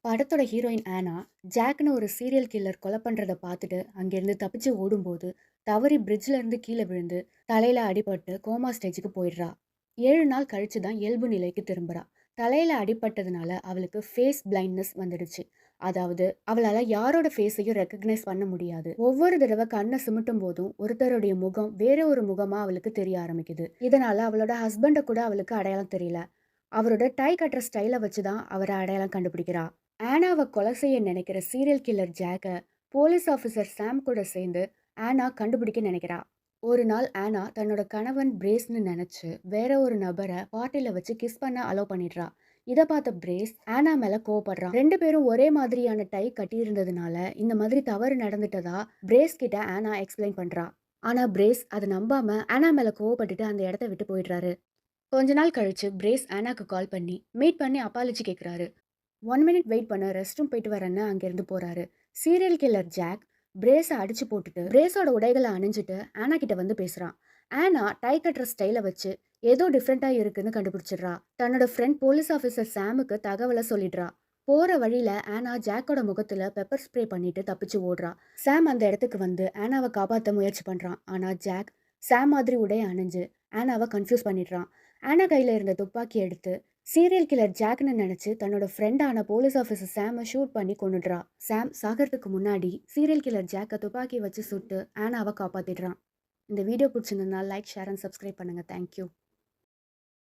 படத்தோட ஹீரோயின் ஆனா, ஜாக்னு ஒரு சீரியல் கில்லர் கொலை பண்றத பார்த்துட்டு அங்கேருந்து தப்பிச்சு ஓடும்போது, தவறி பிரிட்ஜ்ல இருந்து கீழ விழுந்து, தலையில அடிபட்டு கோமா ஸ்டேஜுக்கு போயிடுறா. 7 நாள் கழிச்சு தான் இயல்பு நிலைக்கு திரும்புறா. தலையில அடிபட்டதுனால அவளுக்கு ஃபேஸ் பிளைண்ட்னஸ் வந்துடுச்சு. அதாவது அவளால யாரோட ஃபேஸையும் ரெகக்னைஸ் பண்ண முடியாது. ஒவ்வொரு தடவை கண்ணை சிமிட்டும் போதும் ஒருத்தருடைய முகம் வேற ஒரு முகமா அவளுக்கு தெரிய ஆரம்பிக்குது. இதனால அவளோட ஹஸ்பண்ட கூட அவளுக்கு அடையாளம் தெரியல. அவரோட டை கட்டுற ஸ்டைலை வச்சு தான் அவரை அடையாளம் கண்டுபிடிக்கிறா. ஆனாவை கொலை செய்ய நினைக்கிற சீரியல் கில்லர் ஜாக்கை போலீஸ் ஆஃபீஸர் சாம் கூட சேர்ந்து ஆனா கண்டுபிடிக்க நினைக்கிறா. ஒரு நாள் ஆனா தன்னோட கணவன் பிரேஸ்னு நினைச்சு வேற ஒரு நபரை பார்ட்டில வச்சு கிஸ் பண்ண அலோவ் பண்ணிடுறா. இதை பார்த்த பிரேஸ் ஆனா மேல கோவப்படுறான். ரெண்டு பேரும் ஒரே மாதிரியான டை கட்டியிருந்ததுனால இந்த மாதிரி தவறு நடந்துட்டதா பிரேஸ் கிட்ட ஆனா எக்ஸ்பிளைன் பண்றா. ஆனா பிரேஸ் அதை நம்பாம ஆனா மேல கோவப்பட்டுட்டு அந்த இடத்த விட்டு போயிடுறாரு. கொஞ்ச நாள் கழிச்சு பிரேஸ் ஆனாக்கு கால் பண்ணி மீட் பண்ணி அப்பாலஜி கேட்குறாரு. 1 மினிட் வெயிட் பண்ண ரெஸ்ட் ரூம் போயிட்டு வரேன்னு அங்கேருந்து போறாரு. சீரியல் கில்லர் ஜாக் பிரேஸை அடிச்சு போட்டுட்டு பிரேஸோட உடைகளை அணிஞ்சிட்டு ஆனா கிட்ட வந்து பேசுறான். ஆனா டை கட்டுற ஸ்டைலை வச்சு ஏதோ டிஃப்ரெண்டா இருக்குன்னு கண்டுபிடிச்சிடுறா. தன்னோட ஃப்ரெண்ட் போலீஸ் ஆஃபீஸர் சாமுக்கு தகவலை சொல்லிடுறா. போற வழியில ஆனா ஜாக்கோட முகத்துல பெப்பர் ஸ்ப்ரே பண்ணிட்டு தப்பிச்சு ஓடுறா. சாம் அந்த இடத்துக்கு வந்து ஆனாவை காப்பாற்ற முயற்சி பண்றான். ஆனா ஜாக் சாம் மாதிரி உடைய அணிஞ்சு ஆனாவை கன்ஃபியூஸ் பண்ணிடுறான். ஆனா கையில இருந்த துப்பாக்கி எடுத்து சீரியல் கில்லர் ஜாக்னு நினைச்சு தன்னோட ஃப்ரெண்டான போலீஸ் ஆஃபீஸர் சாமை ஷூட் பண்ணி கொன்னுடுறா. சாம் சாகிறதுக்கு முன்னாடி சீரியல் கில்லர் ஜாக்கை துப்பாக்கி வச்சு சுட்டு ஆனாவை காப்பாத்திடுறான். இந்த வீடியோ பிடிச்சிருந்ததுனால லைக், ஷேர் அண்ட் சப்ஸ்கிரைப் பண்ணுங்க. தேங்க்யூ.